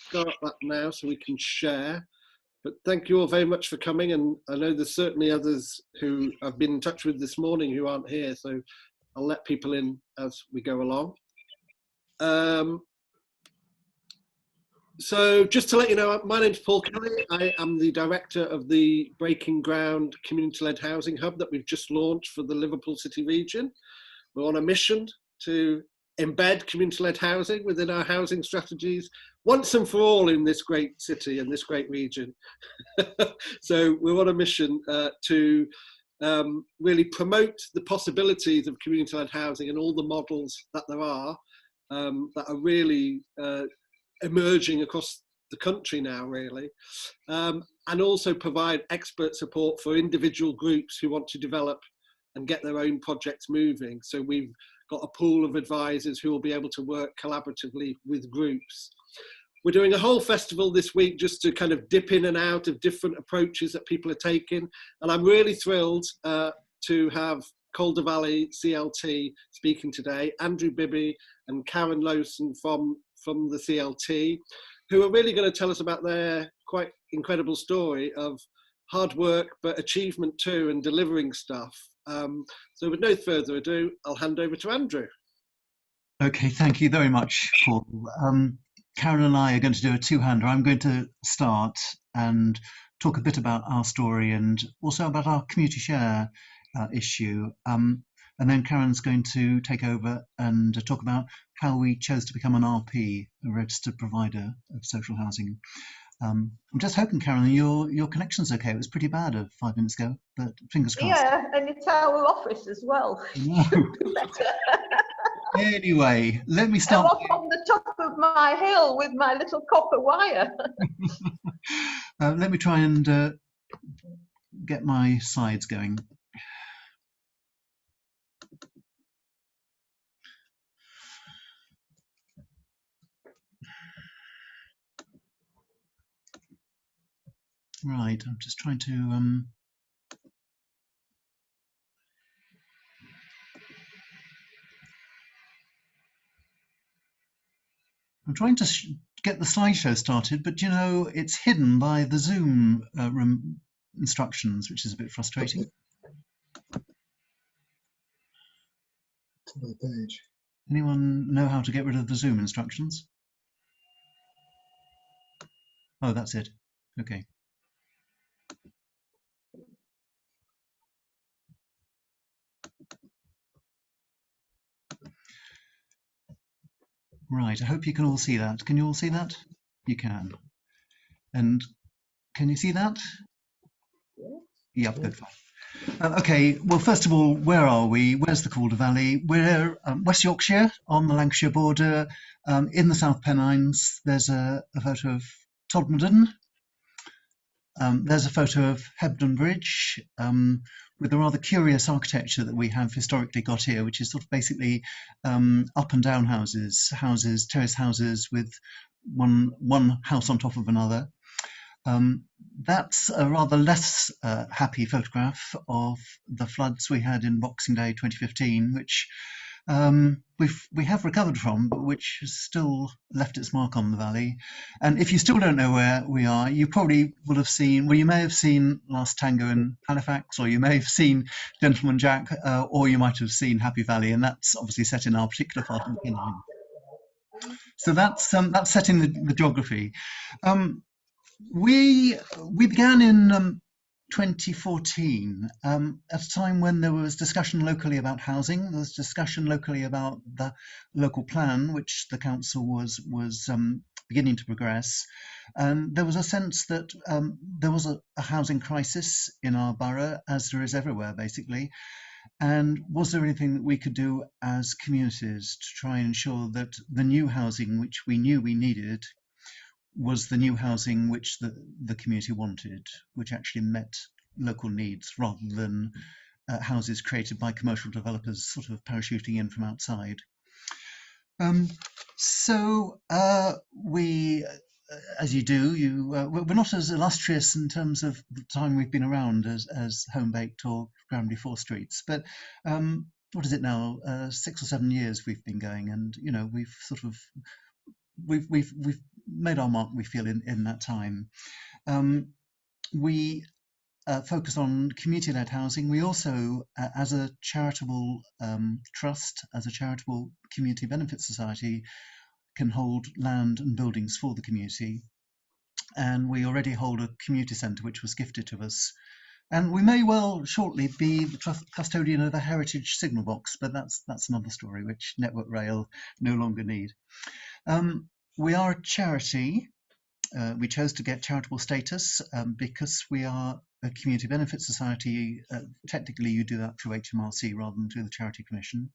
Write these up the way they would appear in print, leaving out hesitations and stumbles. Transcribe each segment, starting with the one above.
start that now so we can share. But thank you all very much for coming, and I know there's certainly others who I've been in touch with this morning who aren't here, so I'll let people in as we go along. So just to let you know, my name's Paul Kelly. I am the director of the Breaking Ground Community-Led Housing Hub that we've just launched for the Liverpool City region. We're on a mission to embed community-led housing within our housing strategies once and for all in this great city and this great region. So we're on a mission to really promote the possibilities of community-led housing and all the models that there are that are really emerging across the country now, really, and also provide expert support for individual groups who want to develop and get their own projects moving. So we've got a pool of advisors who will be able to work collaboratively with groups. We're doing a whole festival this week just to kind of dip in and out of different approaches that people are taking. And I'm really thrilled to have Calder Valley CLT speaking today, Andrew Bibby and Karin Lowson from the CLT, who are really going to tell us about their quite incredible story of hard work, but achievement too, and delivering stuff. So with no further ado, I'll hand over to Andrew. Okay, thank you very much, Paul. Karin and I are going to do a two-hander. I'm going to start and talk a bit about our story and also about our community share issue. And then Karin's going to take over and talk about how we chose to become an RP, a registered provider of social housing. I'm just hoping, Karin, your connection's okay. It was pretty bad 5 minutes ago, but fingers crossed. Yeah, and it's our office as well. No. Anyway, let me start. I'm up on the top of my hill with my little copper wire. Let me try and get my slides going. Right, I'm just trying to I'm trying to get the slideshow started, but you know, it's hidden by the Zoom instructions, which is a bit frustrating. Page. Anyone know how to get rid of the Zoom instructions? Oh, that's it. Okay. Right, I hope you can all see that. Can you all see that? You can. And can you see that? Yep, good. Okay, well, first of all, where are we? Where's the Calder Valley? We're West Yorkshire on the Lancashire border, in the South Pennines. There's a photo of Todmorden. There's a photo of Hebgen Bridge with the rather curious architecture that we have historically got here, which is sort of basically up and down houses, terrace houses with one house on top of another. That's a rather less happy photograph of the floods we had in Boxing Day 2015, which we have recovered from, but which has still left its mark on the valley. And if you still don't know where we are, you probably will have seen, well, you may have seen Last Tango in Halifax, or you may have seen Gentleman Jack, or you might have seen Happy Valley, and that's obviously set in our particular part of the Pennine. So that's setting the geography. We began in 2014, at a time when there was discussion locally about housing. There was discussion locally about the local plan, which the council was beginning to progress. And there was a sense that there was a housing crisis in our borough, as there is everywhere, basically. And was there anything that we could do as communities to try and ensure that the new housing, which we knew we needed, was the new housing which the community wanted, which actually met local needs rather than houses created by commercial developers sort of parachuting in from outside. So we, as you do, we're not as illustrious in terms of the time we've been around as Home Baked or Granby 4 Streets, but what is it now? 6 or 7 years we've been going, and you know we've made our mark, we feel, in that time. We focus on community-led housing. We also, as a charitable trust, as a charitable community benefit society, can hold land and buildings for the community. And we already hold a community centre which was gifted to us. And we may well shortly be the custodian of a heritage signal box, but that's another story which Network Rail no longer need. We are a charity. We chose to get charitable status because we are a community benefit society. Technically, you do that through HMRC rather than through the Charity Commission.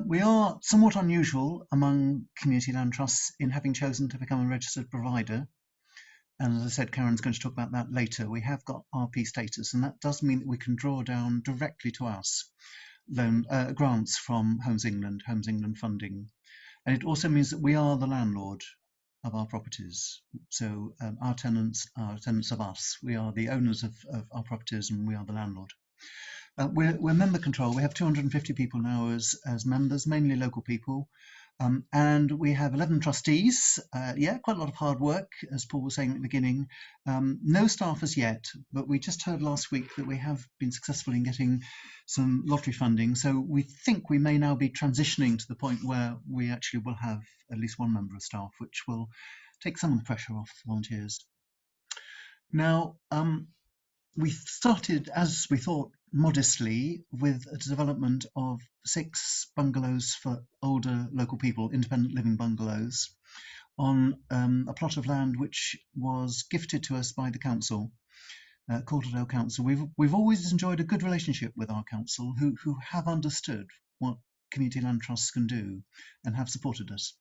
We are somewhat unusual among community land trusts in having chosen to become a registered provider. And as I said, Karin's going to talk about that later. We have got RP status, and that does mean that we can draw down directly to us grants from Homes England funding. And it also means that we are the landlord of our properties. So our tenants are tenants of us. We are the owners of our properties, and we are the landlord. We're member control. We have 250 people now as members, mainly local people. And we have 11 trustees. Yeah, quite a lot of hard work, as Paul was saying at the beginning. No staff as yet, but we just heard last week that we have been successful in getting some lottery funding. So we think we may now be transitioning to the point where we actually will have at least one member of staff, which will take some of the pressure off volunteers. Now, we started, as we thought, modestly with a development of 6 bungalows for older local people, independent living bungalows, on a plot of land which was gifted to us by the council, Calder Valley Council. We've always enjoyed a good relationship with our council, who have understood what community land trusts can do and have supported us.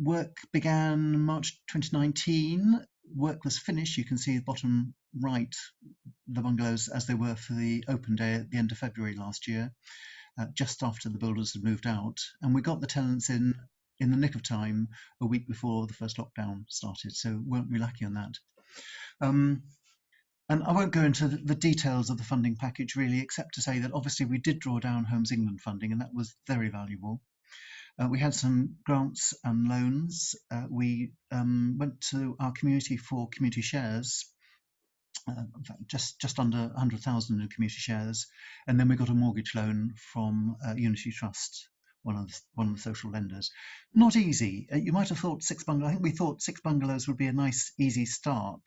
Work began March 2019. Work was finished. You can see the bottom right, the bungalows as they were for the open day at the end of February last year, just after the builders had moved out. And we got the tenants in the nick of time, a week before the first lockdown started. So weren't we lucky on that? And I won't go into the details of the funding package really, except to say that obviously we did draw down Homes England funding, and that was very valuable. We had some grants and loans. We went to our community for community shares, in fact, just under 100,000 in community shares, and then we got a mortgage loan from Unity Trust, one of the social lenders. Not easy. You might have thought 6 bungalows. I think we thought 6 bungalows would be a nice, easy start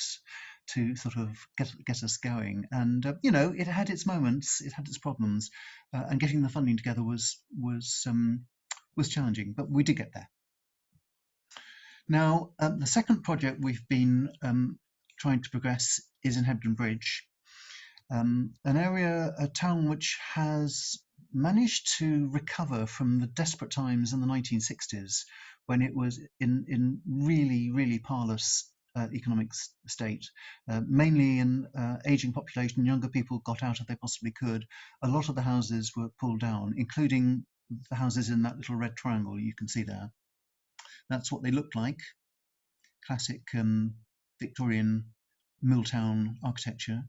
to sort of get us going. And you know, it had its moments, it had its problems, and getting the funding together was challenging, but we did get there. Now, the second project we've been trying to progress is in Hebgen Bridge, an area, a town which has managed to recover from the desperate times in the 1960s when it was in really, really parlous economic state, mainly in aging population. Younger people got out if they possibly could. A lot of the houses were pulled down, including the houses in that little red triangle you can see there. That's what they looked like. Classic Victorian Milltown architecture.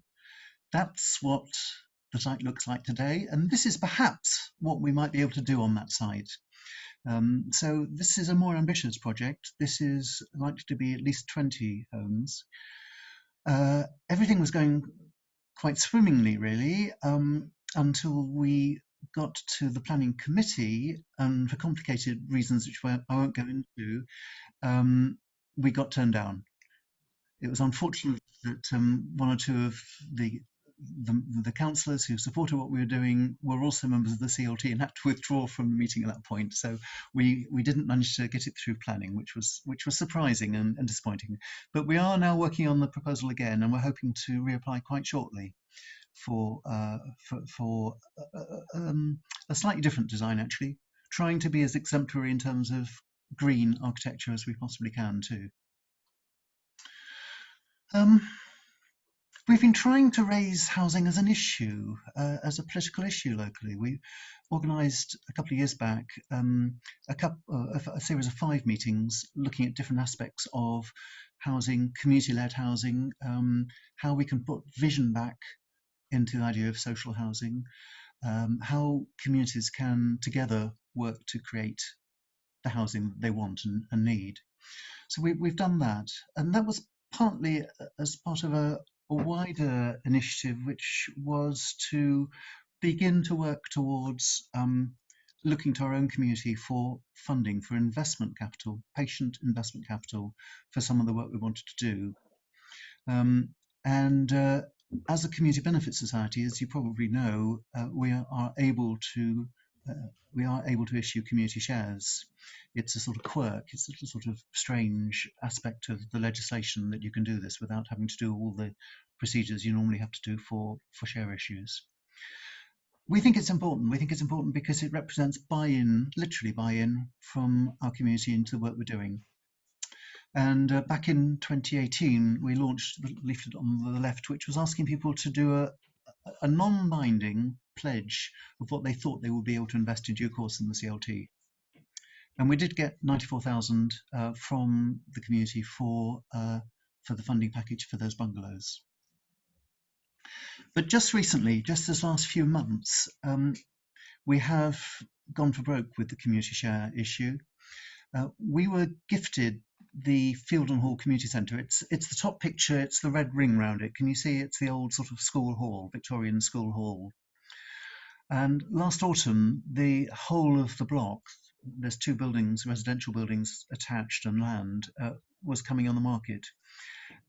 That's what the site looks like today, and this is perhaps what we might be able to do on that site. So this is a more ambitious project. This is likely to be at least 20 homes. Everything was going quite swimmingly, really, until we got to the planning committee, and for complicated reasons which I won't go into, we got turned down. It was unfortunate that one or two of the councillors who supported what we were doing were also members of the CLT and had to withdraw from the meeting at that point. So we didn't manage to get it through planning, which was surprising and disappointing. But we are now working on the proposal again, and we're hoping to reapply quite shortly for a slightly different design, actually, trying to be as exemplary in terms of green architecture as we possibly can too. We've been trying to raise housing as an issue, as a political issue locally. We organised a couple of years back a series of 5 meetings looking at different aspects of housing, community-led housing, how we can put vision back into the idea of social housing, how communities can together work to create the housing that they want and need. So we've done that, and that was partly as part of a wider initiative, which was to begin to work towards looking to our own community for funding for investment capital, patient investment capital, for some of the work we wanted to do. As a community benefit society, as you probably know, we are able to issue community shares. It's a sort of quirk. It's a sort of strange aspect of the legislation that you can do this without having to do all the procedures you normally have to do for share issues. We think it's important. We think it's important because it represents buy-in, literally buy-in from our community into the work we're doing. And back in 2018, we launched the leaflet on the left, which was asking people to do a non-binding pledge of what they thought they would be able to invest in due course in the CLT. And we did get 94,000 from the community for the funding package for those bungalows. But just recently, just this last few months, we have gone for broke with the community share issue. We were gifted the Fielden Hall Community Centre. It's the top picture, it's the red ring round it. Can you see it's the old sort of school hall, Victorian school hall? And last autumn, the whole of the block, there's 2 buildings, residential buildings attached and land, was coming on the market.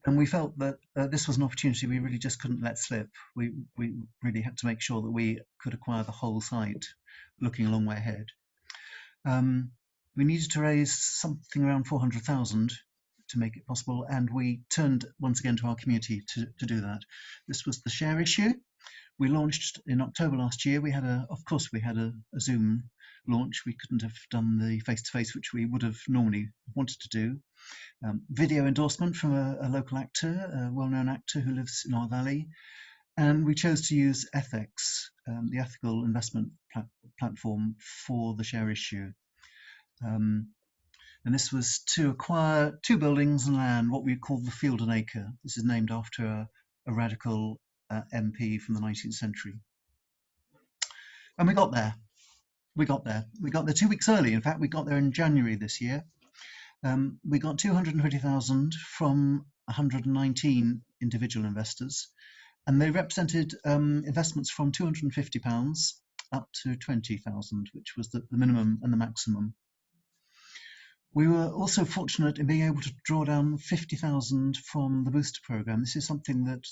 And we felt that this was an opportunity we really just couldn't let slip. We really had to make sure that we could acquire the whole site, looking a long way ahead. We needed to raise something around 400,000 to make it possible, and we turned once again to our community to do that. This was the share issue. We launched in October last year. We had of course, we had a Zoom launch. We couldn't have done the face-to-face, which we would have normally wanted to do. Video endorsement from a local actor, a well-known actor who lives in our valley. And we chose to use ethics, the ethical investment platform, for the share issue. And this was to acquire 2 buildings and land, what we call the Fielden Acre. This is named after a radical MP from the 19th century. And we got there. We got there 2 weeks early. In fact, we got there in January this year. We got 220,000 from 119 individual investors, and they represented investments from £250 up to 20,000, which was the minimum and the maximum. We were also fortunate in being able to draw down 50,000 from the Booster programme. This is something that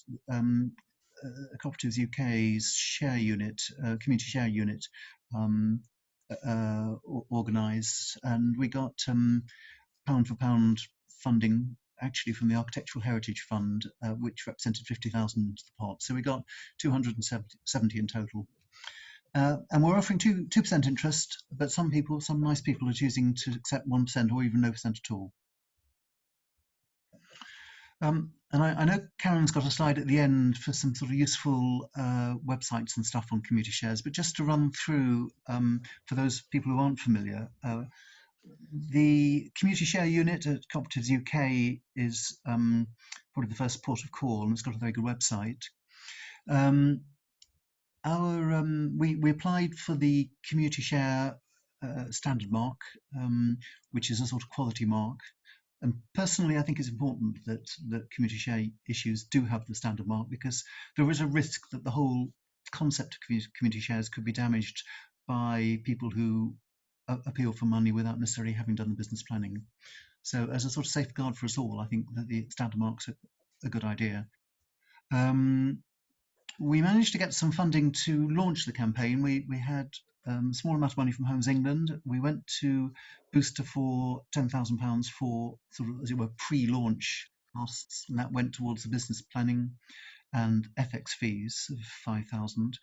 Cooperatives UK's share unit, community share unit, organised, and we got pound for pound funding actually from the Architectural Heritage Fund, which represented 50,000 into the pot. So we got 270 in total. And we're offering 2% interest, but some nice people are choosing to accept 1% or even no percent at all. And I know Karin's got a slide at the end for some sort of useful websites and stuff on community shares, but just to run through for those people who aren't familiar, the community share unit at Cooperatives UK is probably the first port of call, and it's got a very good website. We applied for the community share standard mark, which is a sort of quality mark. And personally, I think it's important that community share issues do have the standard mark, because there is a risk that the whole concept of community shares could be damaged by people who appeal for money without necessarily having done the business planning. So as a sort of safeguard for us all, I think that the standard mark's a good idea. We managed to get some funding to launch the campaign. We had a small amount of money from Homes England. We went to Booster for £10,000 for sort of, as it were, pre-launch costs, and that went towards the business planning and FX fees of 5,000.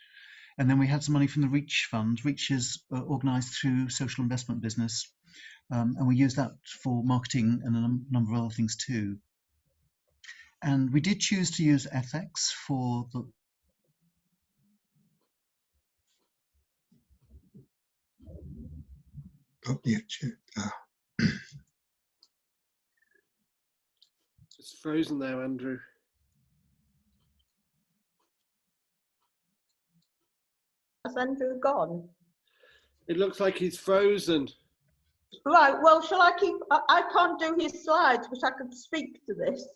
And then we had some money from the Reach Fund. Reach is organised through social investment business, and we used that for marketing and a number of other things too. And we did choose to use FX for the It's frozen there, Andrew. Has Andrew gone? It looks like he's frozen. Right, well, shall I keep, I can't do his slides, but I could speak to this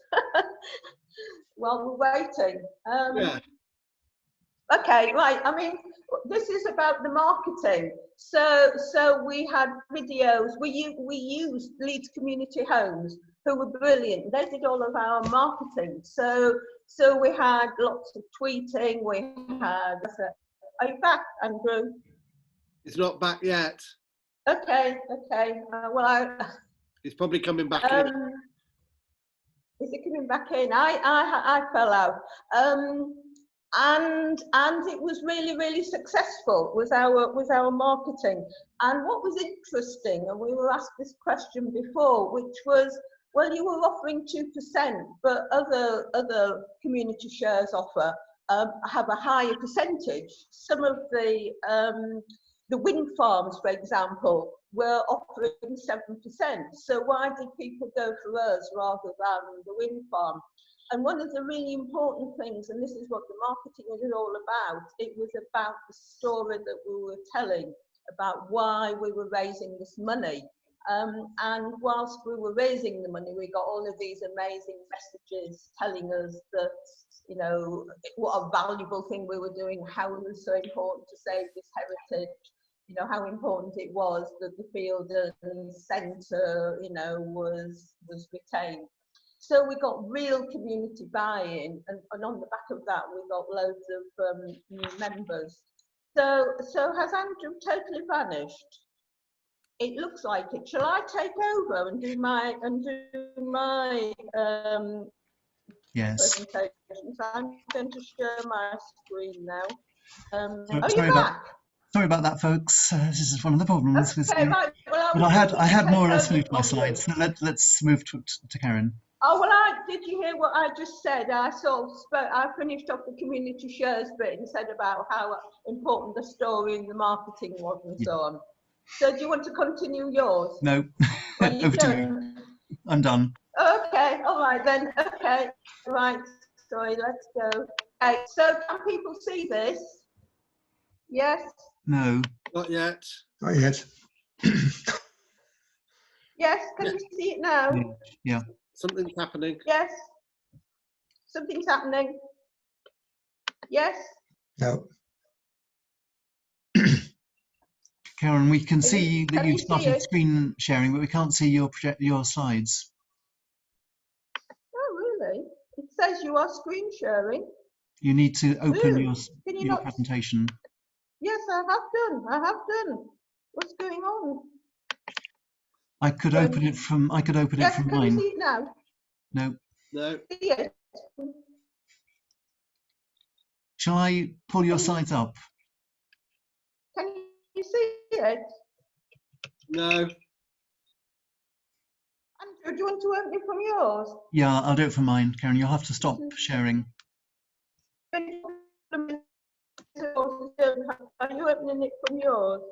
while we're waiting. Yeah. Okay, right, I mean, this is about the marketing. So we had videos, we used Leeds Community Homes, who were brilliant. They did all of our marketing. So we had lots of tweeting, we had, are you back, Andrew? He's not back yet. Okay, well, He's probably coming back in. Is it coming back in? I fell out. And it was really successful with our marketing. And what was interesting, and we were asked this question before, which was, well, you were offering 2%, but other community shares offer have a higher percentage. Some of the wind farms, for example, were offering 7%. So why did people go for us rather than the wind farm? And one of the really important things, and this is what the marketing is all about, it was about the story that we were telling about why we were raising this money. And whilst we were raising the money, we got all of these amazing messages telling us that, you know, what a valuable thing we were doing, how it was so important to save this heritage, you know, how important it was that the Fielden Centre, you know, was retained. So we got real community buy-in, and on the back of that, we got loads of new members. So has Andrew totally vanished? It looks like it. Shall I take over and do my Yes. presentation? So I'm going to share my screen now. So, Are you back? Sorry about that, folks. This is one of the problems with Okay, right. Well, but I had more or less finished my slides. So let's move to Karin. Oh, well, did you hear what I just said? I sort of spoke, I finished off the community shares bit and said about how important the story and the marketing was and so on. So do you want to continue yours? No, over to you. I'm done. Okay, all right then. Okay, right. Sorry, let's go. Okay, so can people see this? Yes? No. Not yet. Not yet. Yes, can you see it now? Yeah. Something's happening. Yes? Something's happening? Yes? No. Karin, we can see that Can you've you see started it? screen sharing, but we can't see your slides. Oh, really? It says you are screen sharing. You need to open your not... presentation. Yes, I have done. What's going on? I could open it from mine. Can you see it now? No. No. See it? Shall I pull your slides up? Can you see it? No. Andrew, do you want to open it from yours? Yeah, I'll do it from mine, Karin. You'll have to stop sharing. Are you opening it from yours?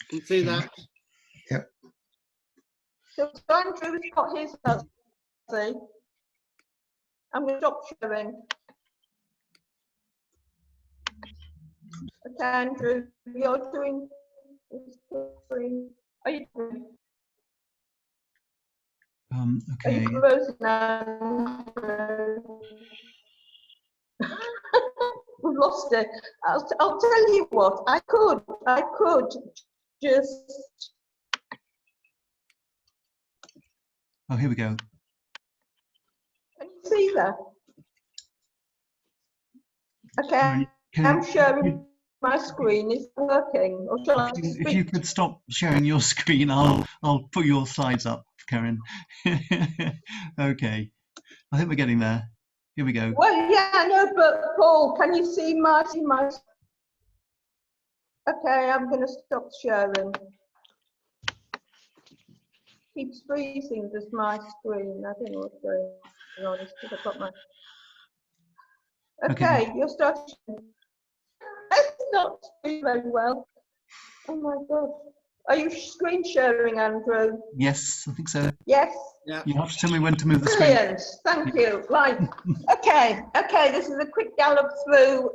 Can you see that? Yep. So Andrew's got his, see. I'm going to stop sharing. Okay, Andrew, you're doing. Are you doing? Okay. Are you closing now? We've lost it. I'll tell you what. I could just. Oh, here we go. Can you see that? Okay, Can I'm sharing my screen. Is it working, or shall I speak? If you could stop sharing your screen, I'll put your slides up, Karin. Okay. I think we're getting there. Here we go. Well, yeah, I know, but Paul, can you see my? Okay, I'm going to stop sharing. Keeps freezing just my screen. I don't know what's going on. It's because I've got my. Okay, you're starting. It's not doing very well. Oh my God. Are you screen sharing, Andrew? Yes, I think so. Yes. Yeah. You have to tell me when to move the screen. Brilliant. Thank you. Right. Okay. This is a quick gallop through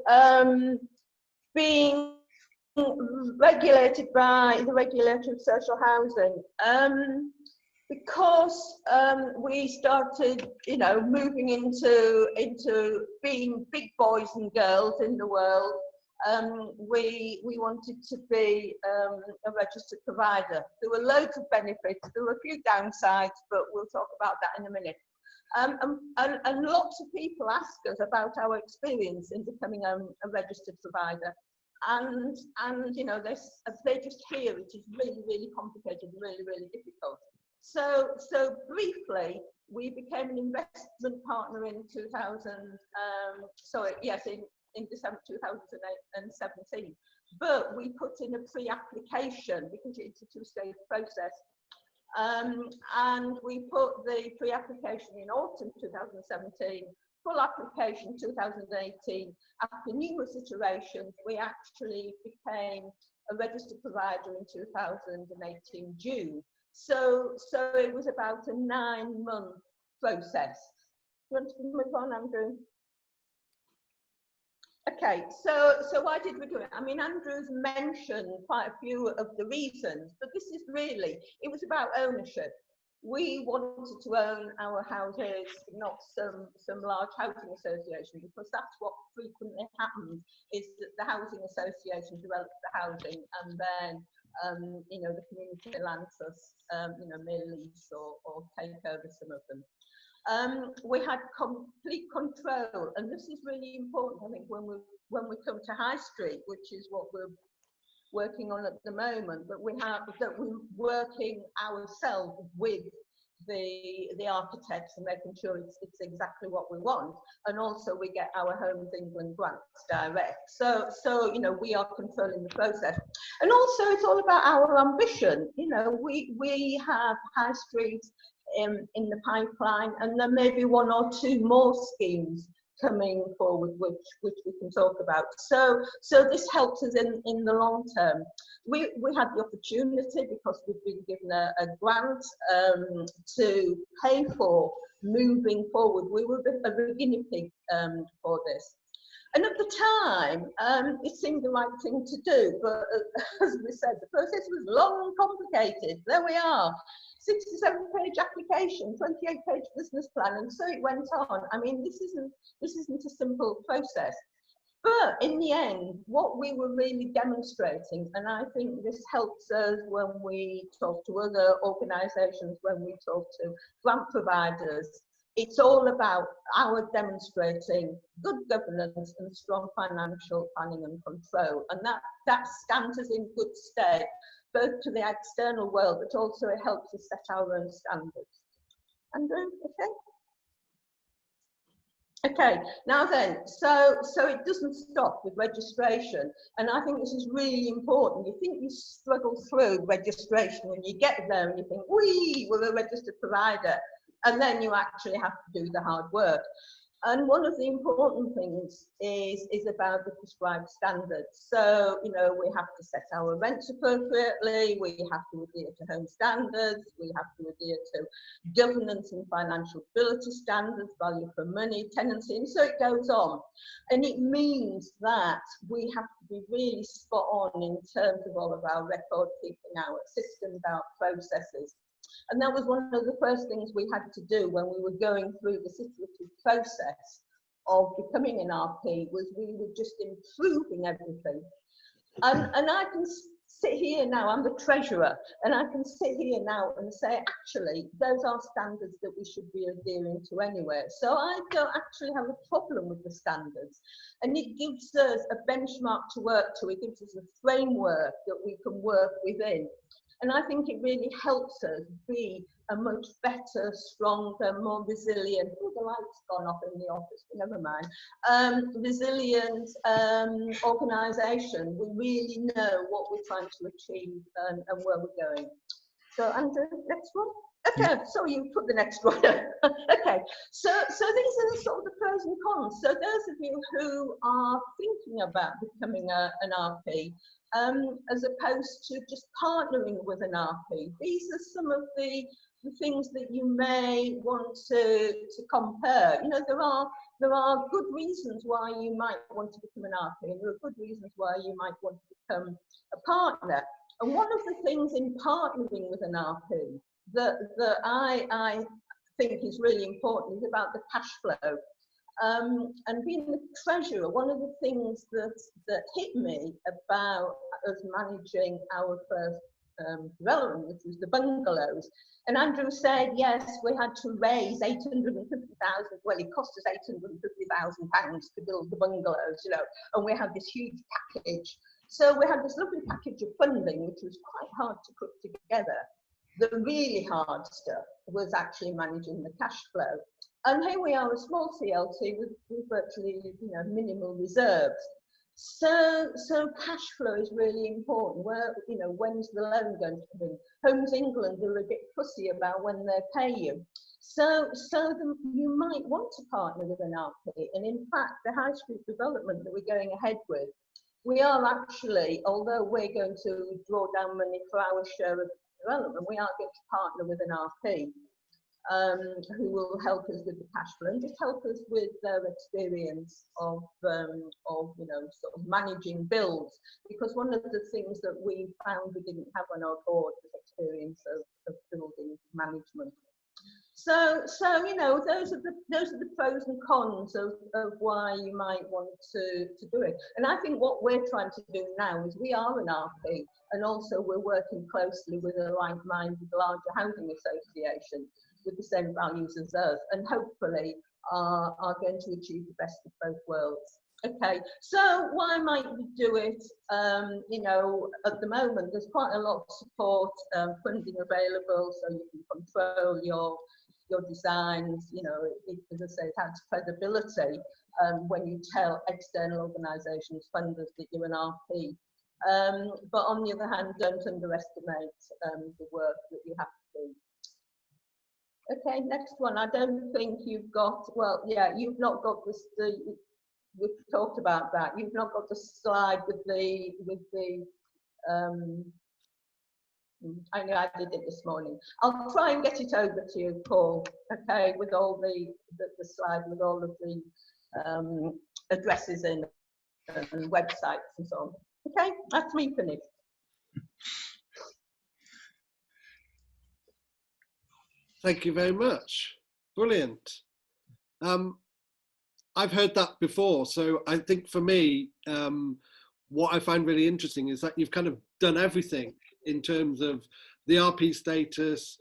being regulated by the Regulator of Social Housing. Because we started, you know, moving into being big boys and girls in the world, we wanted to be a registered provider. There were loads of benefits, there were a few downsides, but we'll talk about that in a minute. And lots of people ask us about our experience in becoming a registered provider. And you know, they just hear it is really, really complicated, really, really difficult. So briefly, we became an investment partner in in December 2017. But we put in a pre-application because it's a two-stage process. And we put the pre-application in autumn 2017, full application 2018. After numerous iterations, we actually became a registered provider in 2018 June. So it was about a 9-month process. You want to move on, Andrew? Okay, so why did we do it? I mean, Andrew's mentioned quite a few of the reasons, but this is really, it was about ownership. We wanted to own our houses, not some large housing association, because that's what frequently happens, is that the housing association develops the housing and then you know, the community land trusts, you know, may lease or take over some of them. We had complete control, and this is really important, I think, when we come to High Street, which is what we're working on at the moment, but we're working ourselves with the architects and making sure it's exactly what we want, and also we get our Homes England grants direct. So you know, we are controlling the process, and also it's all about our ambition. You know, we have High Street in the pipeline, and there may be 1 or 2 more schemes coming forward, which we can talk about. So this helps us in the long term. We had the opportunity, because we've been given a grant to pay for moving forward. We were a guinea pig for this. And at the time, it seemed the right thing to do, but as we said, the process was long and complicated. There we are, 67-page application, 28-page business plan, and so it went on. I mean, this isn't a simple process. But in the end, what we were really demonstrating, and I think this helps us when we talk to other organisations, when we talk to grant providers, it's all about our demonstrating good governance and strong financial planning and control. And that stands us in good stead, both to the external world, but also it helps us set our own standards. Andrew, okay? Okay, now then, so it doesn't stop with registration, and I think this is really important. You think you struggle through registration and you get there and you think, wee, we're a registered provider, and then you actually have to do the hard work. And one of the important things is about the prescribed standards. So, you know, we have to set our rents appropriately, we have to adhere to home standards, we have to adhere to governance and financial ability standards, value for money, tenancy, and so it goes on. And it means that we have to be really spot on in terms of all of our record keeping, our systems, our processes. And that was one of the first things we had to do when we were going through the iterative process of becoming an RP, was we were just improving everything. And I can sit here now, I'm the treasurer, and I can sit here now and say, actually, those are standards that we should be adhering to anyway. So I don't actually have a problem with the standards. And it gives us a benchmark to work to, it gives us a framework that we can work within. And I think it really helps us be a much better, stronger, more resilient, oh, the light's gone off in the office, but never mind, resilient organisation. We really know what we're trying to achieve and where we're going. So Andrew, next one. Okay, so you put the next one. Okay, so these are the sort of the pros and cons. So those of you who are thinking about becoming an RP, as opposed to just partnering with an RP, these are some of the the things that you may want to compare. You know, there are good reasons why you might want to become an RP, and there are good reasons why you might want to become a partner. And one of the things in partnering with an RP that I think is really important is about the cash flow. And being the treasurer, one of the things that hit me about us managing our first development, which was the bungalows, and Andrew said, yes, we had to raise 850,000, well, it cost us 850,000 pounds to build the bungalows, you know, and we had this huge package. So we had this lovely package of funding, which was quite hard to put together. The really hard stuff was actually managing the cash flow. And here we are, a small CLT with virtually, you know, minimal reserves. So cash flow is really important. Where, you know, when's the loan going to come in? Homes England are a bit fussy about when they pay you. So you might want to partner with an RP. And in fact, the high street development that we're going ahead with, we are actually, although we're going to draw down money for our share of development, we are going to partner with an RP who will help us with the cash flow and just help us with their experience of you know, sort of managing builds. Because one of the things that we found we didn't have on our board was experience of building management. So you know, those are the pros and cons of why you might want to do it. And I think what we're trying to do now is we are an RP, and also we're working closely with a like-minded larger housing association with the same values as us, and hopefully are going to achieve the best of both worlds. Okay, so why might we do it? You know, at the moment there's quite a lot of support, funding available, so you can control your designs. You know, as I say, it adds credibility when you tell external organisations, funders, that you're an RP. But on the other hand, don't underestimate the work that you have to do. Okay, next one. I don't think you've got, well, yeah, you've not got this, we've talked about that. You've not got the slide with the I know I did it this morning. I'll try and get it over to you, Paul, okay, with all the slide with all of the addresses in and websites and so on. Okay, that's me finished. Thank you very much. Brilliant. I've heard that before, so I think for me, what I find really interesting is that you've kind of done everything in terms of the RP status,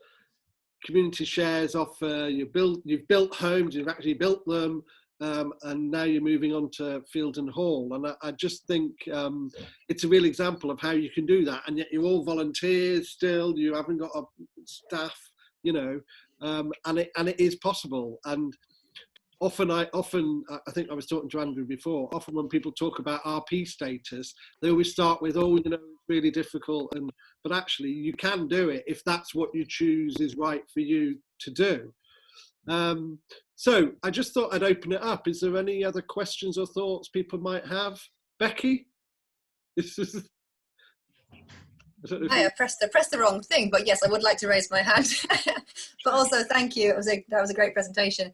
community shares offer, you've built homes, you've actually built them, and now you're moving on to Fielden Hall. And I just think it's a real example of how you can do that, and yet you're all volunteers still, you haven't got a staff, you know, and it is possible. And often I think I was talking to Andrew before, often when people talk about RP status, they always start with, oh, you know, it's really difficult, but actually you can do it if that's what you choose is right for you to do. So I just thought I'd open it up. Is there any other questions or thoughts people might have? Becky? I pressed the wrong thing, but yes, I would like to raise my hand. But also, thank you. That was a great presentation.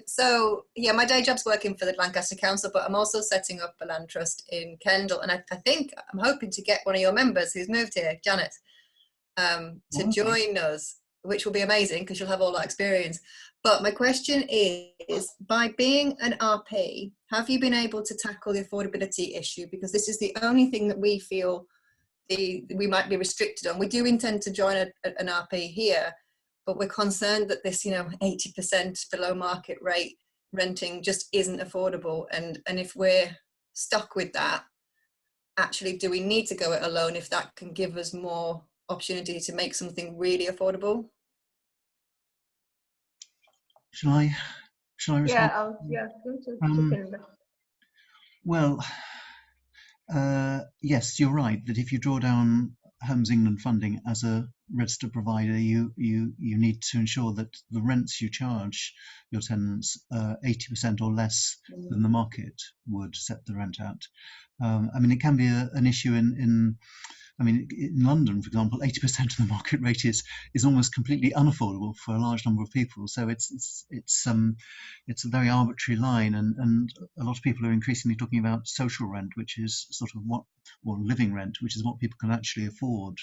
So yeah, my day job's working for the Lancaster Council, but I'm also setting up a land trust in Kendal, and I think I'm hoping to get one of your members who's moved here, Janet, to join us, which will be amazing because you'll have all that experience. But my question is, by being an RP, have you been able to tackle the affordability issue? Because this is the only thing that we feel we might be restricted on. We do intend to join an RP here, but we're concerned that this, you know, 80% below market rate renting just isn't affordable. And if we're stuck with that, actually, do we need to go it alone if that can give us more opportunity to make something really affordable? Shall I respond? Yeah, Well, yes, you're right that if you draw down Homes England funding as a registered provider, you need to ensure that the rents you charge your tenants 80% or less than the market would set the rent at. I mean, it can be an issue in I mean, in London, for example, 80% of the market rate is almost completely unaffordable for a large number of people. So it's a very arbitrary line, and a lot of people are increasingly talking about social rent, which is sort of living rent, which is what people can actually afford,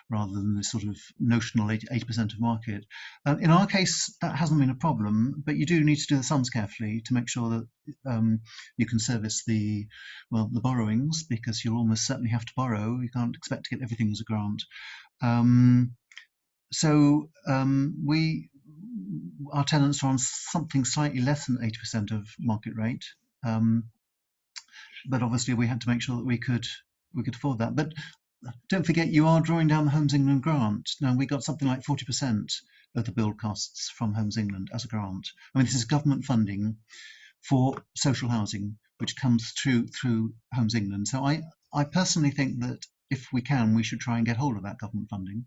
rather than this sort of notional 80% of market. In our case, that hasn't been a problem, but you do need to do the sums carefully to make sure that you can service the borrowings, because you'll almost certainly have to borrow. You can't expect to get everything as a grant. Our tenants are on something slightly less than 80% of market rate, but obviously we had to make sure that we could afford that. But don't forget, you are drawing down the Homes England grant. Now, we got something like 40% of the build costs from Homes England as a grant. I mean, this is government funding for social housing, which comes through Homes England. So I personally think that if we can, we should try and get hold of that government funding.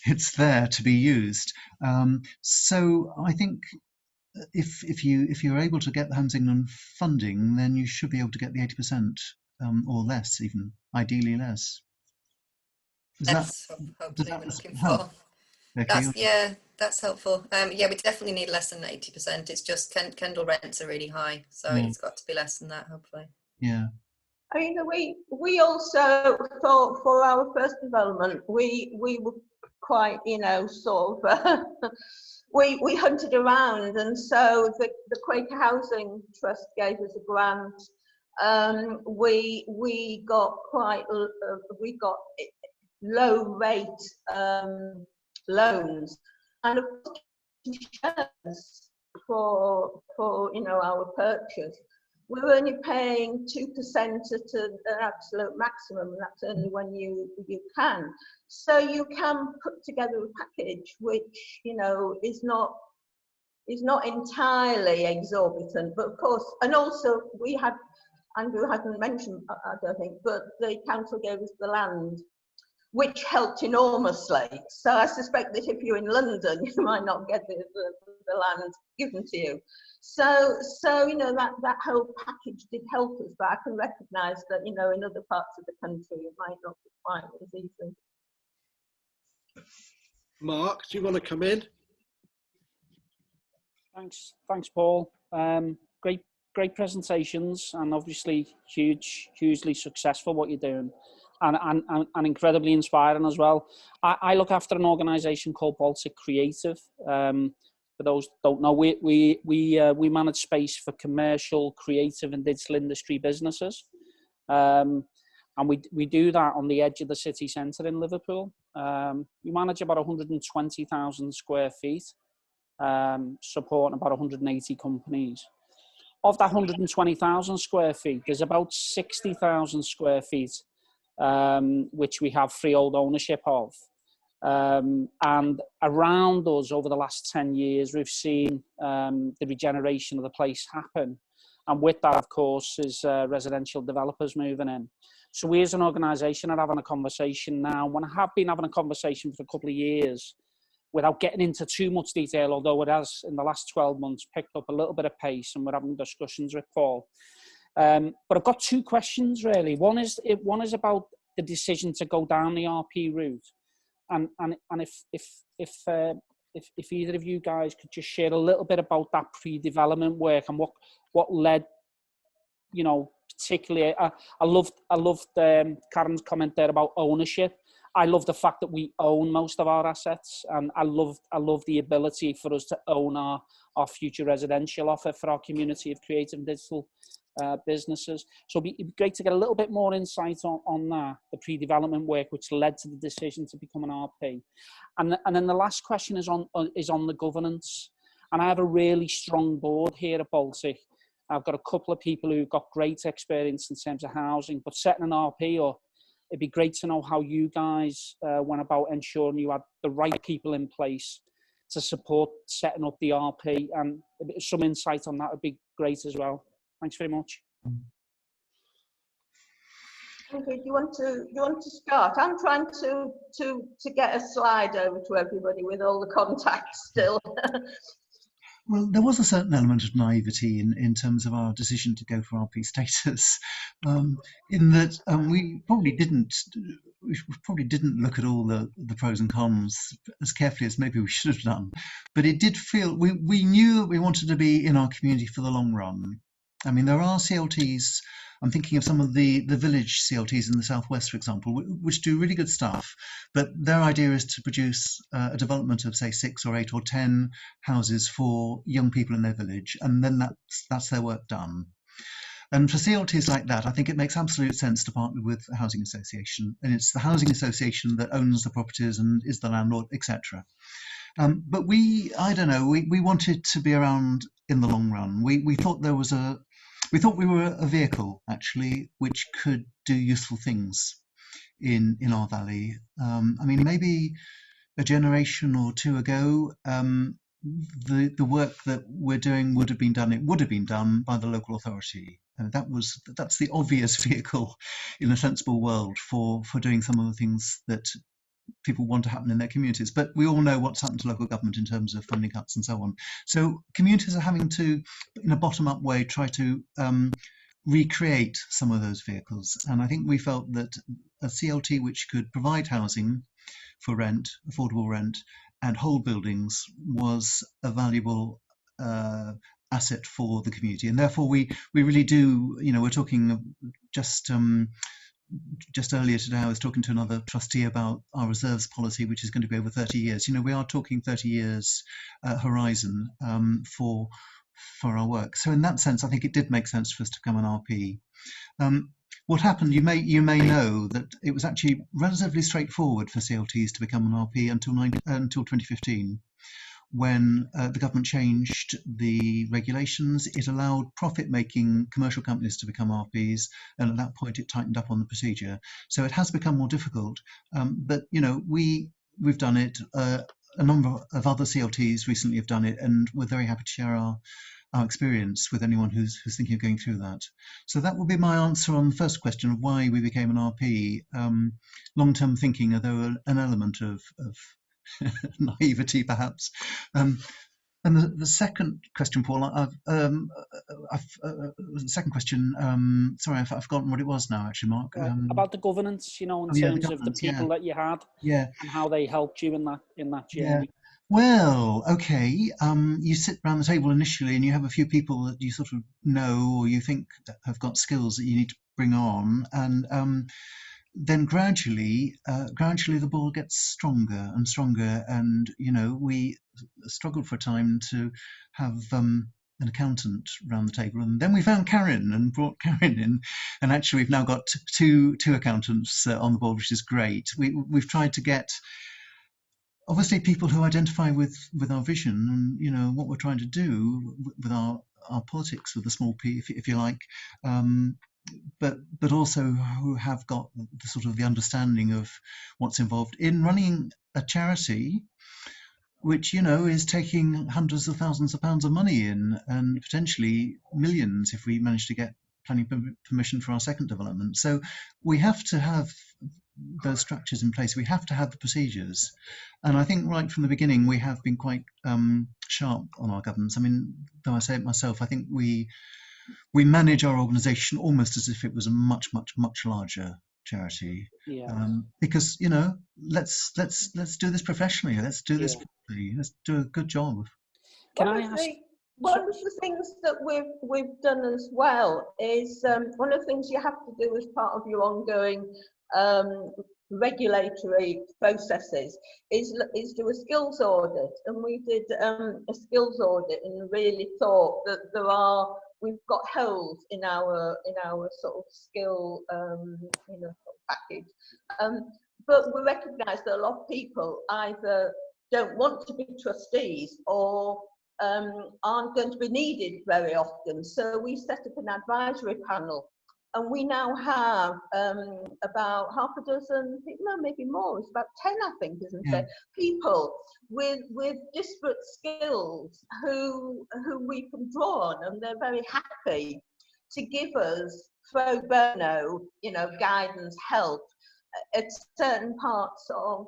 It's there to be used. So I think if you're able to get the Homes England funding, then you should be able to get the 80% or less, even ideally less. That's hopefully we're looking for. Okay. That's helpful. Yeah, we definitely need less than 80%. It's just Kendal rents are really high, so it's got to be less than that, hopefully. Yeah. I mean, we also thought for our first development, we were quite, sort of, we hunted around, and so the Quaker Housing Trust gave us a grant. We got low rate loans, and of course for our purchase. We're only paying 2% at an absolute maximum, and that's only when you can. So you can put together a package which is not entirely exorbitant, but of course, and also we had, Andrew hasn't mentioned, I don't think, but the council gave us the land, which helped enormously. So I suspect that if you're in London, you might not get the land given to you. So that whole package did help us, but I can recognise that in other parts of the country it might not be quite as easy. Mark, do you want to come in? Thanks, Paul. Great presentations, and obviously hugely successful what you're doing, and incredibly inspiring as well. I look after an organisation called Baltic Creative. For those who don't know, we manage space for commercial, creative, and digital industry businesses, and we do that on the edge of the city centre in Liverpool. We manage about 120,000 square feet, supporting about 180 companies. Of that 120,000 square feet, there's about 60,000 square feet which we have freehold ownership of. And around us over the last 10 years, we've seen the regeneration of the place happen. And with that, of course, is residential developers moving in. So we as an organisation are having a conversation now, and I have been having a conversation for a couple of years without getting into too much detail, although it has in the last 12 months picked up a little bit of pace, and we're having discussions with Paul. But I've got two questions really. One is about the decision to go down the RP route. And if either of you guys could just share a little bit about that pre-development work and what led, particularly, I loved Karin's comment there about ownership. I love the fact that we own most of our assets, and I love the ability for us to own our future residential offer for our community of creative and digital businesses. So it'd be great to get a little bit more insight on that, the pre-development work which led to the decision to become an RP. And then the last question is on the governance. And I have a really strong board here at Baltic. I've got a couple of people who've got great experience in terms of housing, but setting an RP, or it'd be great to know how you guys went about ensuring you had the right people in place to support setting up the RP, and some insight on that would be great as well. Thanks very much. Okay, do you want to start? I'm trying to get a slide over to everybody with all the contacts still. Well, there was a certain element of naivety in terms of our decision to go for RP status, in that we probably didn't look at all the pros and cons as carefully as maybe we should have done. But it did feel we knew that we wanted to be in our community for the long run. I mean, there are CLTs. I'm thinking of some of the village CLTs in the southwest, for example, which do really good stuff. But their idea is to produce a development of, say, 6 or 8 or 10 houses for young people in their village, and then that's their work done. And for CLTs like that, I think it makes absolute sense to partner with a housing association, and it's the housing association that owns the properties and is the landlord, etc. But I don't know, we wanted to be around in the long run. We thought we were a vehicle, actually, which could do useful things in our valley. I mean, maybe a generation or two ago, the work that we're doing would have been done by the local authority. And that's the obvious vehicle in a sensible world for doing some of the things that people want to happen in their communities. But we all know what's happened to local government in terms of funding cuts and so on. So communities are having to, in a bottom-up way, try to recreate some of those vehicles. And I think we felt that a CLT which could provide housing for rent, affordable rent, and hold buildings was a valuable asset for the community. And therefore we really do, we're talking just earlier today, I was talking to another trustee about our reserves policy, which is going to be over 30 years. We are talking 30 years horizon for our work. So in that sense, I think it did make sense for us to become an RP. What happened, you may know that it was actually relatively straightforward for CLTs to become an RP until 2015. When the government changed the regulations, it allowed profit-making commercial companies to become RPs, and at that point it tightened up on the procedure. So it has become more difficult, but we've done it. A number of other CLTs recently have done it, and we're very happy to share our experience with anyone who's thinking of going through that. So that will be my answer on the first question of why we became an RP. Long-term thinking, although an element of naivety perhaps. And the second question, Paul, the second question, sorry, I've forgotten what it was now, actually, Mark. About the governance, in terms of the people that you had, and how they helped you in that journey. Yeah. Well, okay, you sit around the table initially and you have a few people that you sort of know or you think have got skills that you need to bring on, and then gradually the board gets stronger and stronger, and we struggled for a time to have an accountant around the table, and then we found Karin and brought Karin in, and actually we've now got two accountants on the board, which is great. We've tried to get obviously people who identify with our vision and what we're trying to do with our politics with a small p, if you like. But also who have got the sort of the understanding of what's involved in running a charity, which is taking hundreds of thousands of pounds of money in, and potentially millions if we manage to get planning permission for our second development. So we have to have those structures in place. We have to have the procedures, and I think right from the beginning we have been quite sharp on our governance. I mean, though I say it myself, I think we manage our organisation almost as if it was a much larger charity. Because let's do this professionally. Let's do this properly. Let's do a good job. Can I ask? One of the things that we've done as well is one of the things you have to do as part of your ongoing regulatory processes is do a skills audit, and we did a skills audit and really thought that we've got holes in our sort of skill package, but we recognise that a lot of people either don't want to be trustees or aren't going to be needed very often. So we set up an advisory panel, and we now have about half a dozen, no, maybe more, it's about 10, I think, isn't it? People with disparate skills who we can draw on, and they're very happy to give us pro bono, guidance, help. at certain parts of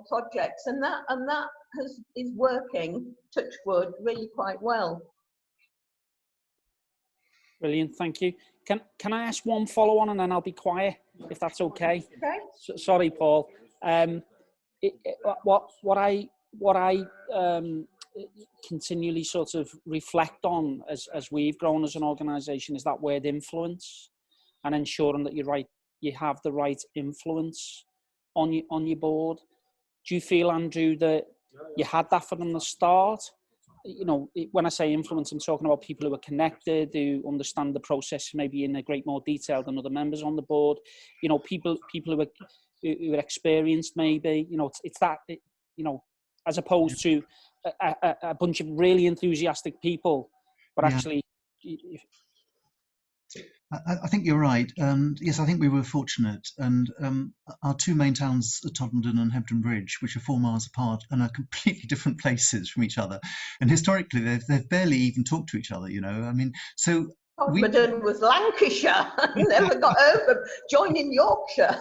projects, and that is working, touch wood, really quite well. Brilliant, thank you. Can I ask one follow on, and then I'll be quiet, if that's okay? Okay. Sorry, Paul. What I continually sort of reflect on as we've grown as an organisation is that word influence, and ensuring that you have the right influence on your board. Do you feel, Andrew, that you had that from the start? You know, when I say influence, I'm talking about people who are connected, who understand the process maybe in a great more detail than other members on the board. You know, people who are experienced, maybe. You know, it's that. You know, as opposed to a bunch of really enthusiastic people, but actually. I think you're right. Yes, I think we were fortunate. And our two main towns are Todmorden and Hebgen Bridge, which are 4 miles apart and are completely different places from each other. And historically, they've barely even talked to each other, you know. I mean, so... Todmorden was Lancashire. Never got over joining Yorkshire.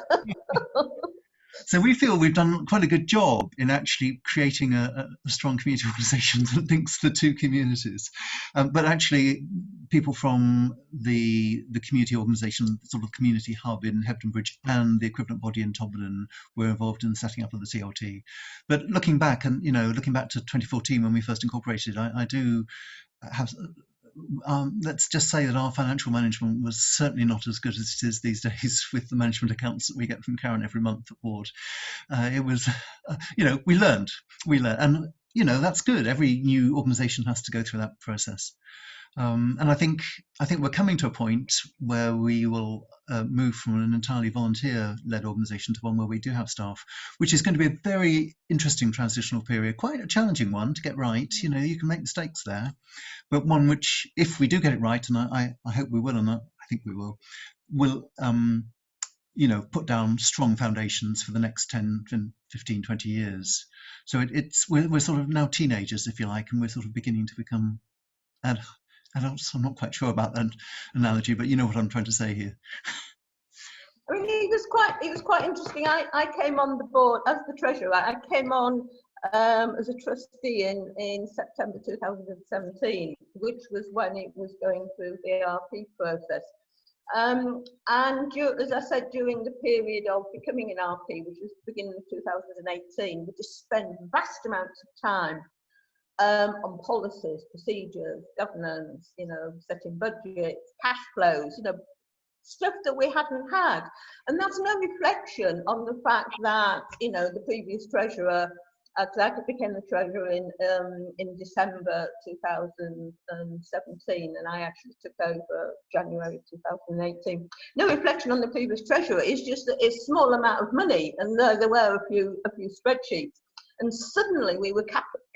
So we feel we've done quite a good job in actually creating a strong community organisation that links the two communities. But actually, people from the community organisation, sort of community hub in Hebgen Bridge, and the equivalent body in Todmorden were involved in the setting up of the CLT. But looking back, and looking back to 2014 when we first incorporated, I do have. Let's just say that our financial management was certainly not as good as it is these days with the management accounts that we get from Karin every month at board. It was, we learned, and that's good. Every new organisation has to go through that process. And I think we're coming to a point where we will move from an entirely volunteer-led organisation to one where we do have staff, which is going to be a very interesting transitional period, quite a challenging one to get right. You can make mistakes there, but one which, if we do get it right, and I hope we will, and I think we will put down strong foundations for the next 10, 15, 20 years. So we're sort of now teenagers, if you like, and we're sort of beginning to become adults. I'm not quite sure about that analogy, but you know what I'm trying to say here. I mean, it was quite interesting. I came on the board as the treasurer. I came on as a trustee in September 2017, which was when it was going through the RP process. And as I said, during the period of becoming an RP, which was beginning of 2018, we just spent vast amounts of time on policies, procedures, governance, setting budgets, cash flows, stuff that we hadn't had. And that's no reflection on the fact that, the previous treasurer, I became the treasurer in December 2017, and I actually took over January 2018. No reflection on the previous treasurer, it's just that it's a small amount of money, and there were a few spreadsheets. And suddenly we were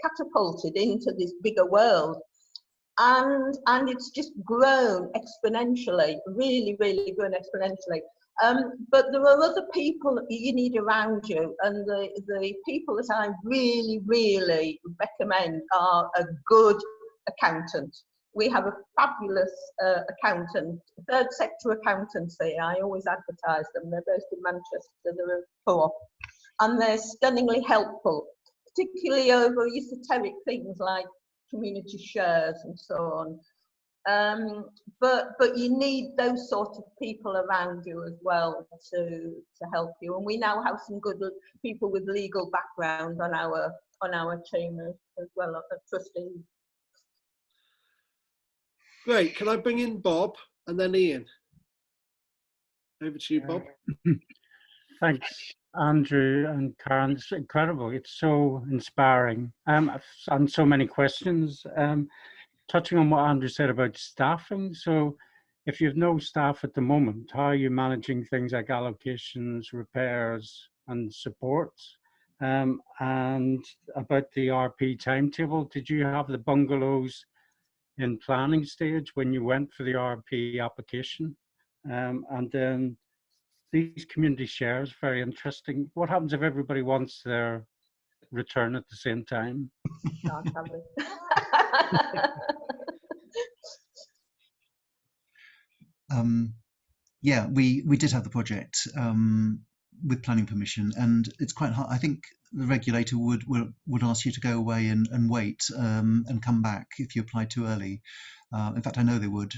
catapulted into this bigger world, and it's just grown exponentially, really, really grown exponentially. But there are other people that you need around you, and the people that I really, really recommend are a good accountant. We have a fabulous accountant, third sector accountancy. I always advertise them. They're based in Manchester. They're a co-op. And they're stunningly helpful, particularly over esoteric things like community shares and so on. But you need those sort of people around you as well to help you. And we now have some good people with legal background on our team as well as trustees. Great. Can I bring in Bob and then Ian? Over to you, Bob. Thanks, Andrew and Karin. It's incredible. It's so inspiring. And so many questions. Touching on what Andrew said about staffing. So if you have no staff at the moment, how are you managing things like allocations, repairs and supports? And about the RP timetable, did you have the bungalows in planning stage when you went for the RP application? And then these community shares, very interesting. What happens if everybody wants their return at the same time? Can't have it. Yeah, we did have the project. with planning permission, and it's quite hard. I think the regulator would ask you to go away and wait and come back if you apply too early. In fact, I know they would.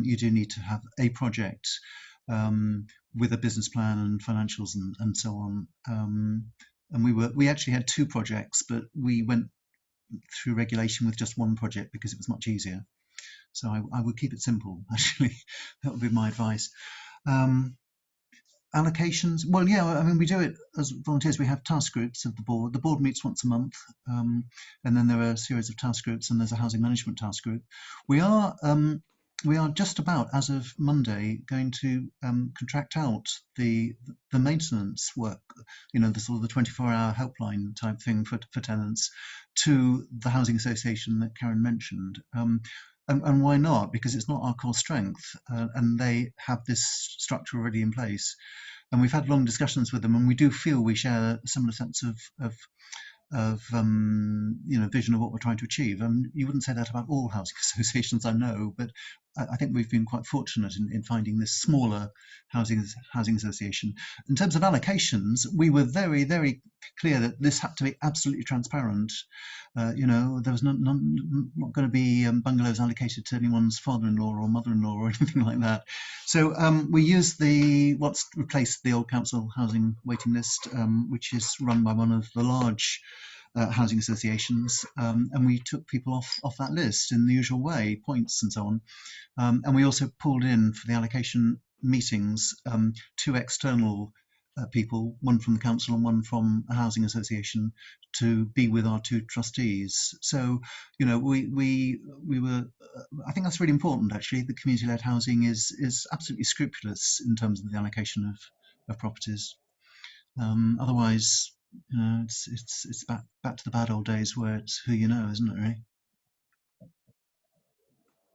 You do need to have a project with a business plan and financials and so on. And we actually had 2 projects, but we went through regulation with just 1 project because it was much easier. So I would keep it simple, actually. That would be my advice. Allocations, well, yeah, I mean, we do it as volunteers. We have task groups of the board. The board meets once a month, and then there are a series of task groups, and there's a housing management task group. We are just about, as of Monday, going to contract out the maintenance work, you know, the sort of the 24-hour helpline type thing for tenants to the housing association that Karin mentioned. And why not? Because it's not our core strength, and they have this structure already in place. And we've had long discussions with them, and we do feel we share a similar sense of you know, vision of what we're trying to achieve. You wouldn't say that about all housing associations, I know, but I think we've been quite fortunate in finding this smaller housing association. In terms of allocations, we were very, very clear that this had to be absolutely transparent. You know, there was not going to be bungalows allocated to anyone's father-in-law or mother-in-law or anything like that. So we used what's replaced the old council housing waiting list, which is run by one of the large housing associations, and we took people off that list in the usual way, points and so on. And we also pulled in for the allocation meetings 2 external people, one from the council and one from a housing association, to be with our 2 trustees. So, you know, we were. I think that's really important. Actually, the community-led housing is absolutely scrupulous in terms of the allocation of properties. Otherwise, you know, it's back to the bad old days where it's who you know, isn't it? Really.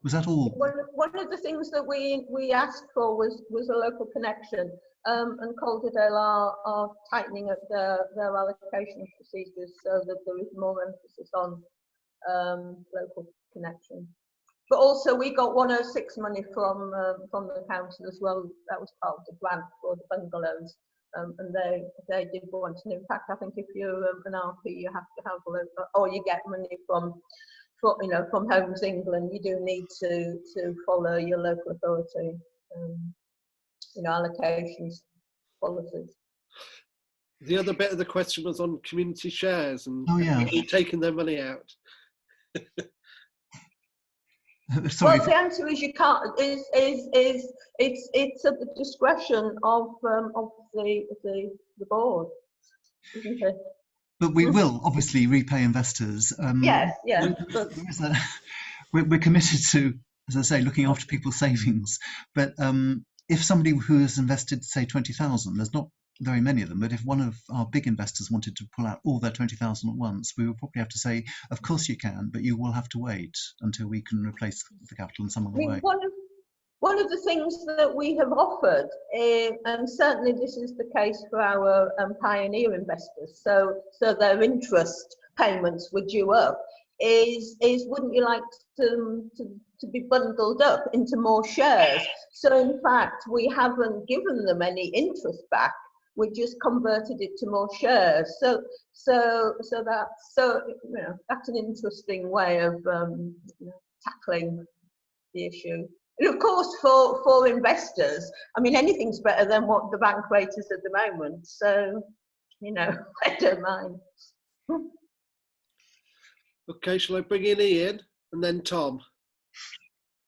Was that all? One of the things that we asked for was a local connection, and Calder Valley are tightening up their allocation procedures so that there is more emphasis on local connection. But also we got 106 money from the council as well. That was part of the grant for the bungalows, and they did want. And in fact, I think if you're an RP, you have to have or you get money from Homes England, you do need to follow your local authority, you know, allocations policies. The other bit of the question was on community shares and taking their money out. Sorry. Well, the answer is you can't. It's at the discretion of the board, isn't it? But we will obviously repay investors. Yes. We're committed to, as I say, looking after people's savings. But if somebody who has invested, say, 20,000, there's not very many of them, but if one of our big investors wanted to pull out all their 20,000 at once, we would probably have to say, of course you can, but you will have to wait until we can replace the capital in some other way. One of the things that we have offered, and certainly this is the case for our pioneer investors, so their interest payments were due up, is wouldn't you like to be bundled up into more shares? So in fact, we haven't given them any interest back. We just converted it to more shares. So that's an interesting way of tackling the issue. And of course, for investors, I mean, anything's better than what the bank rate is at the moment. So, you know, I don't mind. Okay, shall I bring in Ian and then Tom?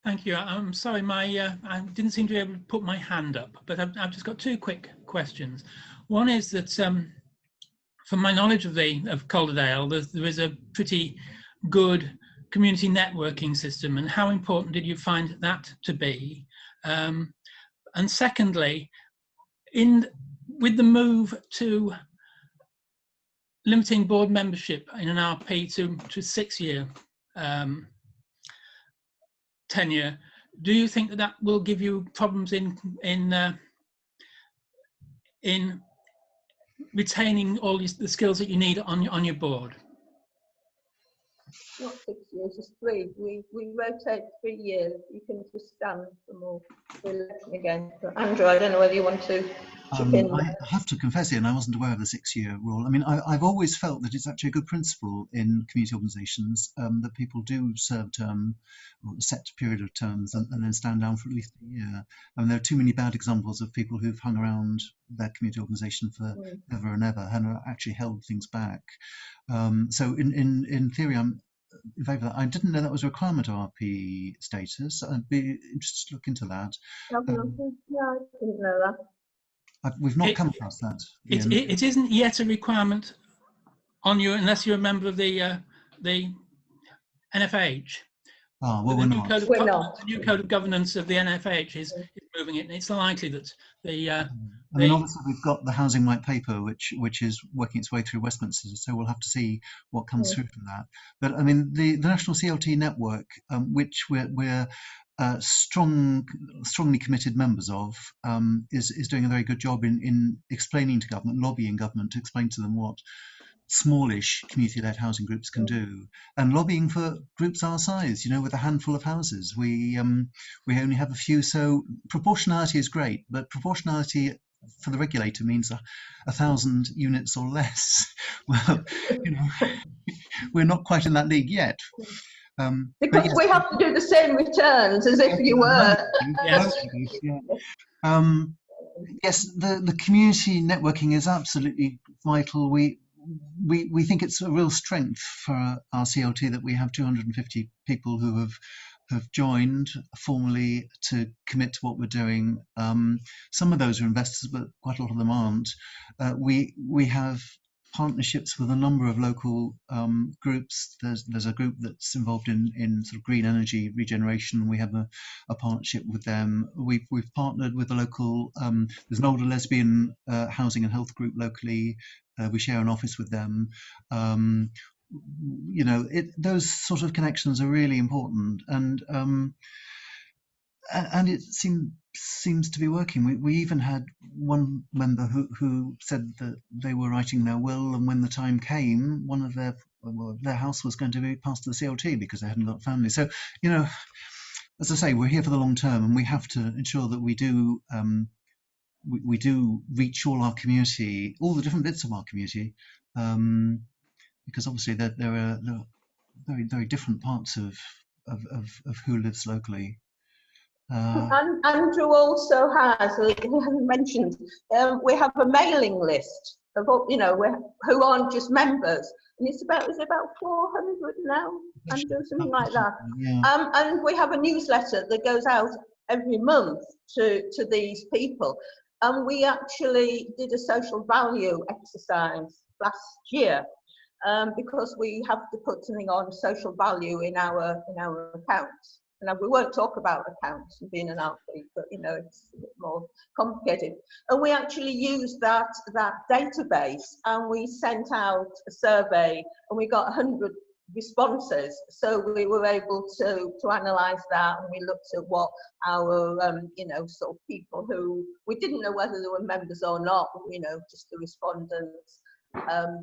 Thank you. I'm sorry, I didn't seem to be able to put my hand up, but I've just got 2 quick questions. One is that, from my knowledge of Calderdale, there is a pretty good community networking system, and how important did you find that to be? And secondly, with the move to limiting board membership in an RP to 6-year tenure, do you think that will give you problems in retaining all the skills that you need on your board? not 6 years, it's 3. We rotate 3 years. You can just stand for more election again. But Andrew, I don't know whether you want to chip in. I have to confess, Ian, I wasn't aware of the 6-year rule. I mean, I've always felt that it's actually a good principle in community organisations that people do serve a term or a set period of terms and then stand down for at least a year. I mean, there are too many bad examples of people who've hung around their community organisation for ever and ever and actually held things back. So in theory, I'm in favour of that. I didn't know that was a requirement of RP status. I'd be interested to look into that. Yeah, I didn't know that. We've not come across that. It isn't yet a requirement on you unless you're a member of the NFH. Ah, well, we're not. The new code of governance of the NFH is moving it, and it's likely that the. I mean, obviously, we've got the housing white paper, which is working its way through Westminster, so we'll have to see what comes through from that. But I mean, the National CLT network, which we're strongly committed members of, is doing a very good job in explaining to government, lobbying government to explain to them what smallish community-led housing groups can do, and lobbying for groups our size, you know, with a handful of houses. We only have a few, so proportionality is great, but proportionality for the regulator means 1,000 units or less. Well, you know, we're not quite in that league yet. Because yes, we have to do the same returns as if you were. Yes. Yes, the community networking is absolutely vital. We think it's a real strength for our CLT that we have 250 people who have joined formally to commit to what we're doing. Some of those are investors, but quite a lot of them aren't. We have partnerships with a number of local groups. There's a group that's involved in sort of green energy regeneration. We have a partnership with them. We've partnered with a local, there's an older lesbian housing and health group locally. We share an office with them. You know, those sort of connections are really important, and it seems to be working. We even had one member who said that they were writing their will, and when the time came, one of their house was going to be passed to the CLT because they hadn't got family. So, you know, as I say, we're here for the long term, and we have to ensure that we do we do reach all our community, all the different bits of our community, because obviously there are very, very different parts of who lives locally. And Andrew also has, we haven't mentioned, we have a mailing list of, you know, who aren't just members, and it's about 400 now, Andrew, something like that. Yeah. And we have a newsletter that goes out every month to these people. And we actually did a social value exercise last year because we have to put something on social value in our accounts. And we won't talk about accounts and being an outfit, but you know, it's a bit more complicated. And we actually used that database, and we sent out a survey, and we got 100 responses. So we were able to analyse that, and we looked at what our you know, sort of people who we didn't know whether they were members or not, you know, just the respondents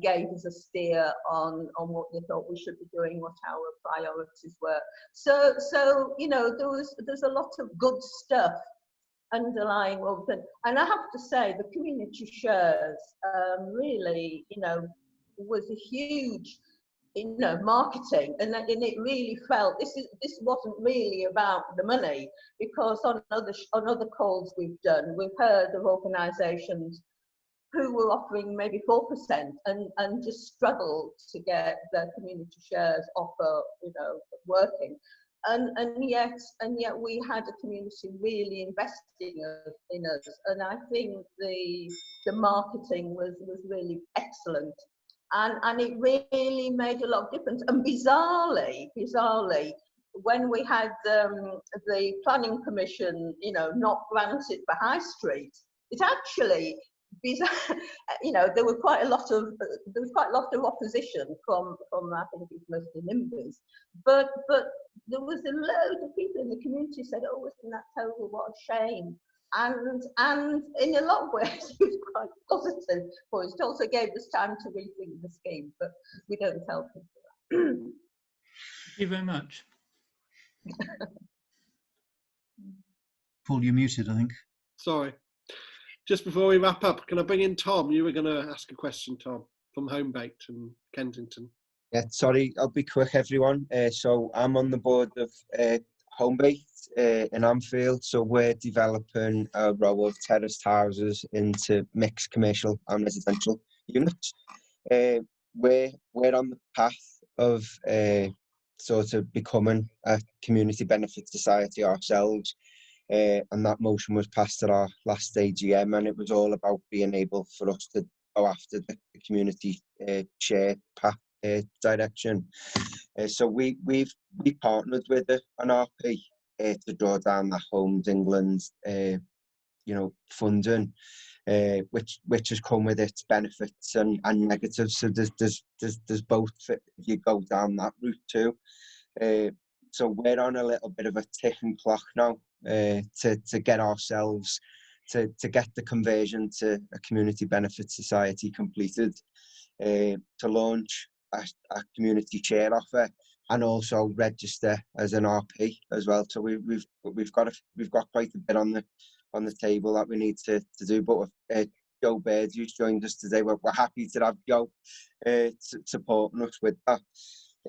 gave us a steer on what they thought we should be doing, what our priorities were. So you know, there's a lot of good stuff underlying all of it. And I have to say, the community shares really, you know, was a huge, you know, marketing, and it really felt this wasn't really about the money, because on other calls we've done, we've heard of organisations who were offering maybe 4% and just struggled to get their community shares offer, you know, working. And yet we had a community really investing in us, and I think the marketing was really excellent, and it really made a lot of difference. And bizarrely, when we had the planning permission, you know, not granted for High Street, it actually, you know, there was quite a lot of opposition from I think it was mostly NIMBYs, but there was a load of people in the community said, oh, isn't that terrible, what a shame. And in a lot of ways it was quite positive for us. It also gave us time to rethink the scheme, but we don't tell people that. Thank you very much. Paul, you're muted, I think. Sorry. Just before we wrap up, can I bring in Tom? You were going to ask a question, Tom, from Home Baked in Kensington. Yeah, sorry, I'll be quick, everyone. So I'm on the board of Home Baked in Anfield. So we're developing a row of terraced houses into mixed commercial and residential units. We're on the path of sort of becoming a community benefit society ourselves. And that motion was passed at our last AGM, and it was all about being able for us to go after the community share path direction. So we've partnered with an RP to draw down that Homes England funding, which has come with its benefits and negatives. So there's both if you go down that route too. So we're on a little bit of a ticking clock now to get ourselves to get the conversion to a community benefit society completed, to launch a community share offer and also register as an RP as well. So we've got quite a bit on the table that we need to do. But with Joe Baird, who's joined us today, we're happy to have Joe supporting us with that.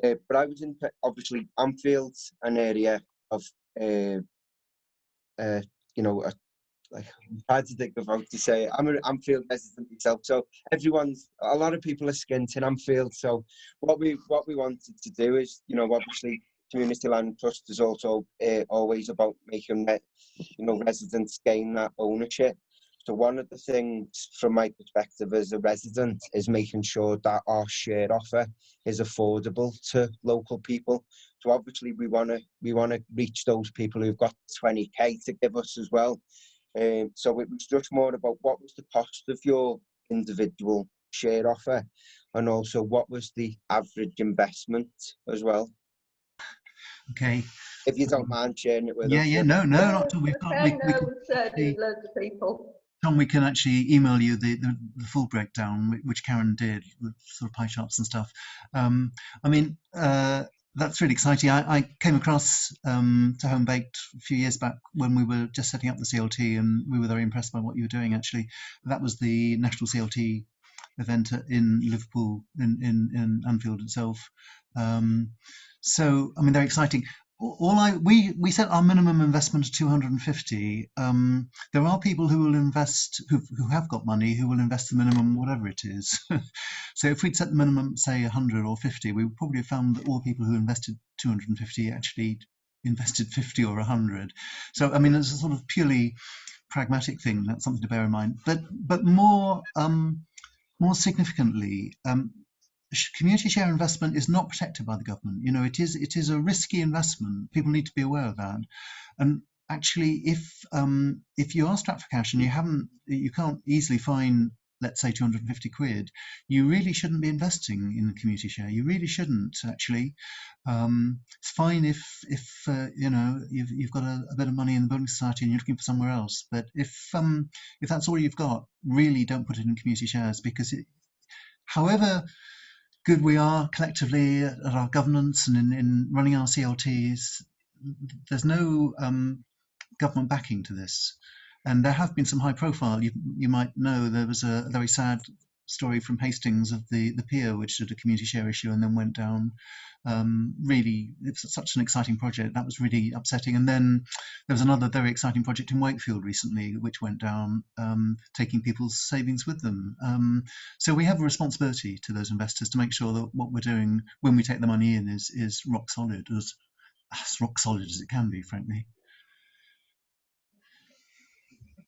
But I was in, obviously, Anfield's an area of, like, I'm trying to think of how to say it. I'm an Anfield resident myself, so a lot of people are skint in Anfield. So what we wanted to do is, obviously, Community Land Trust is also always about making residents gain that ownership. So one of the things from my perspective as a resident is making sure that our shared offer is affordable to local people. So obviously we want to reach those people who've got 20k to give us as well. So it was just more about what was the cost of your individual shared offer, and also what was the average investment as well. Okay. If you don't mind sharing it with us. Yeah, no, not at all. We've shared it with loads of people. Tom, we can actually email you the full breakdown, which Karin did, with sort of pie charts and stuff. That's really exciting. I came across to Home Baked a few years back when we were just setting up the CLT, and we were very impressed by what you were doing, actually. That was the National CLT event in Liverpool, in Anfield itself. So, they're exciting. We set our minimum investment at 250. There are people who will invest, who have got money, who will invest the minimum, whatever it is. So if we'd set the minimum, say 100 or 50, we would probably have found that all the people who invested 250 actually invested 50 or 100. So, it's a sort of purely pragmatic thing. That's something to bear in mind. But more significantly, community share investment is not protected by the government. It is a risky investment. People need to be aware of that. And actually, if you are strapped for cash and you can't easily find, let's say, 250 quid, you really shouldn't be investing in the community share. You really shouldn't, actually. It's fine if you've got a bit of money in the building society and you're looking for somewhere else. But if that's all you've got, really don't put it in community shares, because however good we are collectively at our governance and in running our CLTs, there's no government backing to this. And there have been some high profile, you might know, there was a very sad story from Hastings of the pier, which did a community share issue and then went down. Really, it's such an exciting project. That was really upsetting. And then there was another very exciting project in Wakefield recently, which went down, taking people's savings with them. So we have a responsibility to those investors to make sure that what we're doing when we take the money in is rock solid, as rock solid as it can be, frankly.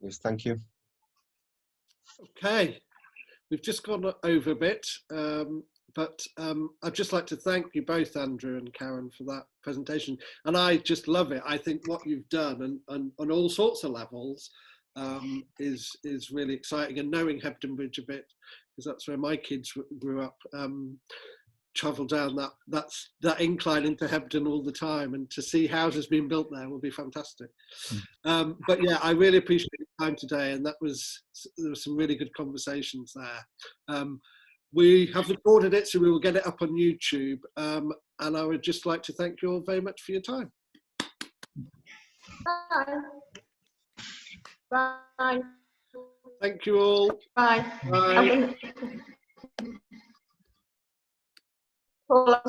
Yes, thank you. Okay, we've just gone over a bit, but I'd just like to thank you both, Andrew and Karin, for that presentation. And I just love it. I think what you've done and on all sorts of levels is really exciting. And knowing Hebgen Bridge a bit, because that's where my kids grew up, travel down that incline into Hebden all the time, and to see houses being built there will be fantastic. But yeah, I really appreciate your time today, and there was some really good conversations there. we have recorded it, so we will get it up on YouTube. And I would just like to thank you all very much for your time. Bye. Bye. Thank you all. Bye. Bye. Paul,